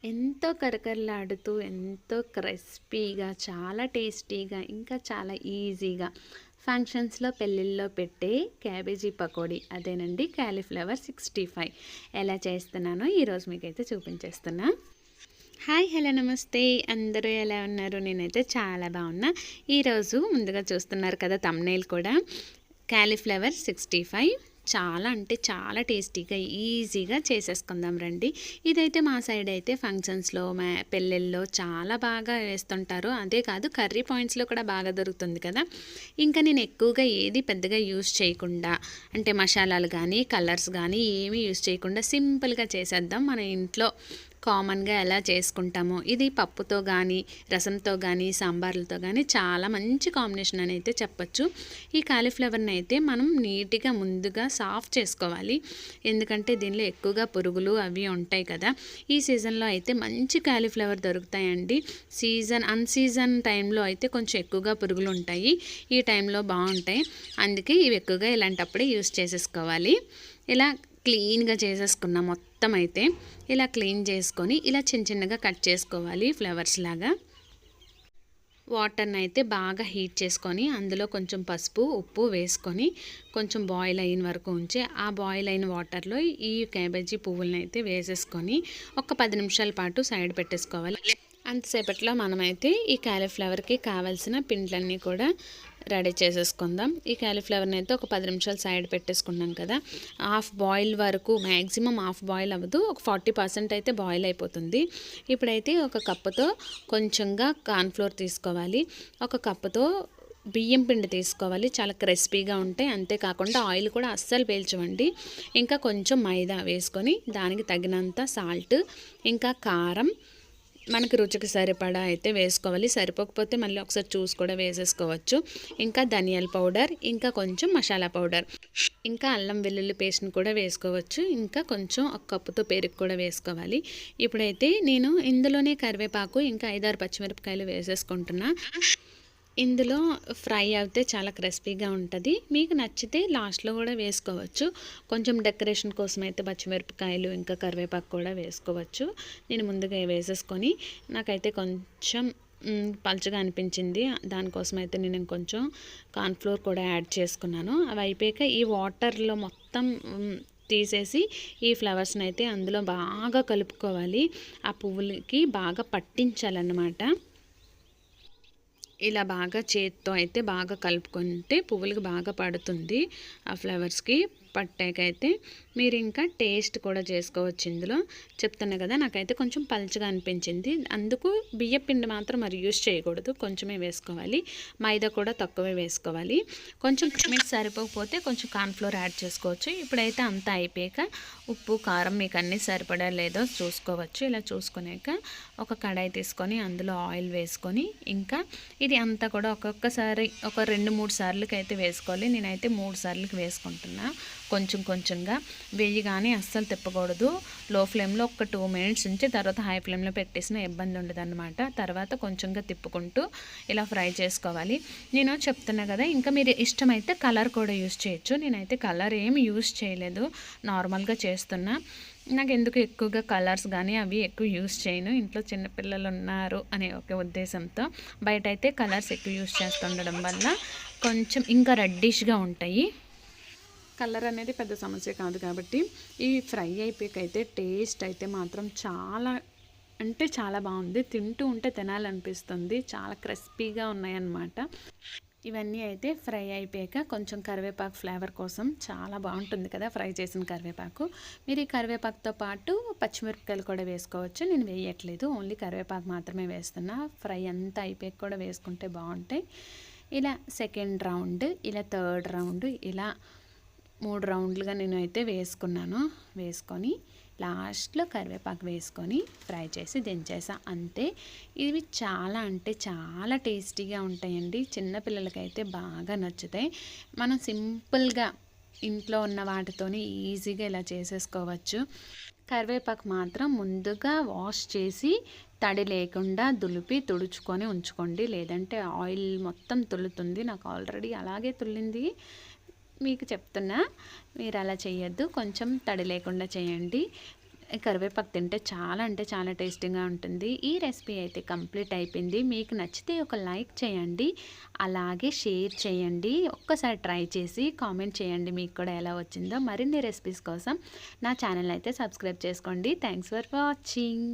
ఎంతో కరకరలాడుతూ, ఎంతో క్రిస్పీగా, చాలా టేస్టీగా, ఇంకా చాలా ఈజీగా ఫంక్షన్స్‌లో, పెళ్ళిల్లో పెట్టే క్యాబేజీ పకోడీ అదేనండి కాలీఫ్లవర్ 65 ఎలా చేస్తున్నానో ఈరోజు మీకైతే చూపించేస్తున్నా. హాయ్, హలో, నమస్తే. అందరూ ఎలా ఉన్నారు? నేనైతే చాలా బాగున్నా. ఈరోజు ముందుగా చూస్తున్నారు కదా థంబ్‌నెయిల్ కూడా కాలీఫ్లవర్ 65 చాలా అంటే చాలా టేస్టీగా ఈజీగా చేసేసుకుందాం రండి. ఇదైతే మా సైడ్ అయితే ఫంక్షన్స్‌లో, పెళ్ళిళ్ళలో చాలా బాగా వేస్తుంటారు. అదే కాదు కర్రీ పాయింట్స్‌లో కూడా బాగా దొరుకుతుంది కదా. ఇంకా నేను ఎక్కువగా ఏది పెద్దగా యూస్ చేయకుండా, అంటే మసాలాలు కానీ కలర్స్ కానీ ఏమీ యూస్ చేయకుండా సింపుల్గా చేసేద్దాం మన ఇంట్లో కామన్గా ఎలా చేసుకుంటామో. ఇది పప్పుతో కానీ, రసంతో కానీ, సాంబార్లతో కానీ చాలా మంచి కాంబినేషన్ అని అయితే చెప్పచ్చు. ఈ కాలీఫ్లవర్ని అయితే మనం నీట్గా ముందుగా సాఫ్ చేసుకోవాలి. ఎందుకంటే దీనిలో ఎక్కువగా పురుగులు అవి ఉంటాయి కదా. ఈ సీజన్లో అయితే మంచి కాలీఫ్లవర్ దొరుకుతాయండి. అన్సీజన్ టైంలో అయితే కొంచెం ఎక్కువగా పురుగులు ఉంటాయి. ఈ టైంలో బాగుంటాయి. అందుకే ఇవి ఎక్కువగా ఇలాంటప్పుడే యూస్ చేసేసుకోవాలి. ఇలా క్లీన్గా చేసేసుకున్నాం మొత్తం. అయితే ఇలా క్లీన్ చేసుకొని ఇలా చిన్న చిన్నగా కట్ చేసుకోవాలి ఫ్లవర్స్ లాగా. వాటర్ని అయితే బాగా హీట్ చేసుకొని అందులో కొంచెం పసుపు, ఉప్పు వేసుకొని కొంచెం బాయిల్ అయిన వరకు ఉంచి ఆ బాయిల్ అయిన వాటర్లో ఈ క్యాబేజీ పువ్వులను అయితే వేసేసుకొని ఒక 10 నిమిషాల పాటు సైడ్ పెట్టేసుకోవాలి. అంతసేపట్లో మనమైతే ఈ కాలీఫ్లవర్కి కావాల్సిన పిండ్లన్నీ కూడా రెడీ చేసేసుకుందాం. ఈ కాలీఫ్లవర్ని అయితే ఒక 10 నిమిషాలు సైడ్ పెట్టేసుకున్నాం కదా. హాఫ్ బాయిల్ వరకు, మ్యాక్సిమం హాఫ్ బాయిల్ అవ్వదు, ఒక 40% అయితే బాయిల్ అయిపోతుంది. ఇప్పుడైతే ఒక కప్పుతో కొంచెంగా కార్న్ఫ్లోర్ తీసుకోవాలి, ఒక కప్పుతో బియ్యం పిండి తీసుకోవాలి. చాలా క్రిస్పీగా ఉంటాయి. అంతేకాకుండా ఆయిల్ కూడా అస్సలు పీల్చవండి. ఇంకా కొంచెం మైదా వేసుకొని దానికి తగినంత సాల్ట్, ఇంకా కారం మనకి రుచికి సరిపడా అయితే వేసుకోవాలి. సరిపోకపోతే మళ్ళీ ఒకసారి చూసి కూడా వేసేసుకోవచ్చు. ఇంకా ధనియాల పౌడర్, ఇంకా కొంచెం మసాలా పౌడర్, ఇంకా అల్లం వెల్లుల్లి పేస్ట్ని కూడా వేసుకోవచ్చు. ఇంకా కొంచెం ఒక కప్పుతో పెరుగు కూడా వేసుకోవాలి. ఇప్పుడైతే నేను ఇందులోనే కరివేపాకు, ఇంకా 5-6 పచ్చిమిరపకాయలు వేసేసుకుంటున్నా. ఇందులో ఫ్రై అయితే చాలా క్రిస్పీగా ఉంటుంది. మీకు నచ్చితే లాస్ట్లో కూడా వేసుకోవచ్చు. కొంచెం డెకరేషన్ కోసం అయితే పచ్చిమిరపకాయలు, ఇంకా కరివేపాకు కూడా వేసుకోవచ్చు. నేను ముందుగా వేసేసుకొని నాకైతే కొంచెం పలుచగా అనిపించింది. దానికోసం అయితే నేను కొంచెం కార్న్ఫ్లోర్ కూడా యాడ్ చేసుకున్నాను. అవి అయిపోయాక ఈ వాటర్లో మొత్తం తీసేసి ఈ ఫ్లవర్స్ని అయితే అందులో బాగా కలుపుకోవాలి. ఆ పువ్వులకి బాగా పట్టించాలన్నమాట. ఇలా బాగా చేత్తో అయితే బాగా కలుపుకుంటే పువ్వులకి బాగా పడుతుంది. ఆ ఫ్లవర్స్కి పట్టాకైతే మీరు ఇంకా టేస్ట్ కూడా చేసుకోవచ్చు. ఇందులో చెప్తున్నా కదా, నాకైతే కొంచెం పలుచగా అనిపించింది. అందుకు బియ్య పిండి మాత్రం మరి యూస్ చేయకూడదు, కొంచెమే వేసుకోవాలి. మైదా కూడా తక్కువే వేసుకోవాలి. కొంచెం మీకు సరిపోకపోతే కొంచెం కార్న్ఫ్లోర్ యాడ్ చేసుకోవచ్చు. ఇప్పుడైతే అంతా అయిపోయాక ఉప్పు, కారం మీకు అన్నీ సరిపడా లేదో చూసుకోవచ్చు. ఇలా చూసుకున్నాక ఒక కడాయి తీసుకొని అందులో ఆయిల్ వేసుకొని, ఇంకా ఇది అంతా కూడా ఒక్కొక్కసారి ఒక 2-3 సార్లకి అయితే వేసుకోవాలి. నేనైతే 3 సార్లకి వేసుకుంటున్నా. కొంచెం కొంచెంగా వెయ్యి కానీ అస్సలు తిప్పకూడదు. లో ఫ్లేమ్లో ఒక 2 మినిట్స్ ఉంచి తర్వాత హై ఫ్లేమ్లో పెట్టేసిన ఇబ్బంది ఉండదు అనమాట. తర్వాత కొంచెంగా తిప్పుకుంటూ ఇలా ఫ్రై చేసుకోవాలి. నేను చెప్తున్నా కదా, ఇంకా మీరు ఇష్టమైతే కలర్ కూడా యూస్ చేయొచ్చు. నేనైతే కలర్ ఏమి యూస్ చేయలేదు, నార్మల్గా చేస్తున్నా. నాకు ఎందుకు ఎక్కువగా కలర్స్ కానీ అవి ఎక్కువ యూస్ చేయను. ఇంట్లో చిన్నపిల్లలు ఉన్నారు అనే ఒక ఉద్దేశంతో బయట అయితే కలర్స్ ఎక్కువ యూస్ చేస్తుండడం వల్ల కొంచెం ఇంకా రెడ్డిష్గా ఉంటాయి. కలర్ అనేది పెద్ద సమస్య కాదు కాబట్టి ఈ ఫ్రై అయిపోయాకైతే టేస్ట్ అయితే మాత్రం చాలా అంటే చాలా బాగుంది. తింటూ ఉంటే తినాలనిపిస్తుంది. చాలా క్రిస్పీగా ఉన్నాయన్నమాట. ఇవన్నీ అయితే ఫ్రై అయిపోయాక కొంచెం కరివేపాకు ఫ్లేవర్ కోసం చాలా బాగుంటుంది కదా ఫ్రై చేసిన కరివేపాకు. మీరు ఈ కరివేపాకుతో పాటు పచ్చిమిరపకాయలు కూడా వేసుకోవచ్చు. నేను వేయట్లేదు, ఓన్లీ కరివేపాకు మాత్రమే వేస్తున్నా. ఫ్రై అంతా అయిపోయాక కూడా వేసుకుంటే బాగుంటాయి. ఇలా సెకండ్ రౌండ్, ఇలా థర్డ్ రౌండ్, ఇలా 3 రౌండ్లుగా నేను అయితే వేసుకున్నాను. వేసుకొని లాస్ట్లో కరివేపాకు వేసుకొని ఫ్రై చేసి దించేసా, అంతే. ఇవి చాలా అంటే చాలా టేస్టీగా ఉంటాయండి. చిన్నపిల్లలకైతే బాగా నచ్చుతాయి. మనం సింపుల్గా ఇంట్లో ఉన్న వాటితోని ఈజీగా ఇలా చేసేసుకోవచ్చు. కరివేపాకు మాత్రం ముందుగా వాష్ చేసి తడి లేకుండా దులిపి తుడుచుకొని ఉంచుకోండి, లేదంటే ఆయిల్ మొత్తం తుల్లుతుంది. నాకు ఆల్రెడీ అలాగే తుల్లింది. మీకు చెప్తున్నా, మీరు అలా చేయొద్దు, కొంచెం తడి లేకుండా చేయండి. ఈ కరివేపాకు తింటే చాలా అంటే చాలా టేస్టీగా ఉంటుంది. ఈ రెసిపీ అయితే కంప్లీట్ అయిపోయింది. మీకు నచ్చితే ఒక లైక్ చేయండి, అలాగే షేర్ చేయండి. ఒక్కసారి ట్రై చేసి కామెంట్ చేయండి మీకు కూడా ఎలా వచ్చిందో. మరిన్ని రెసిపీస్ కోసం నా ఛానల్ అయితే సబ్స్క్రైబ్ చేసుకోండి. Thanks for watching.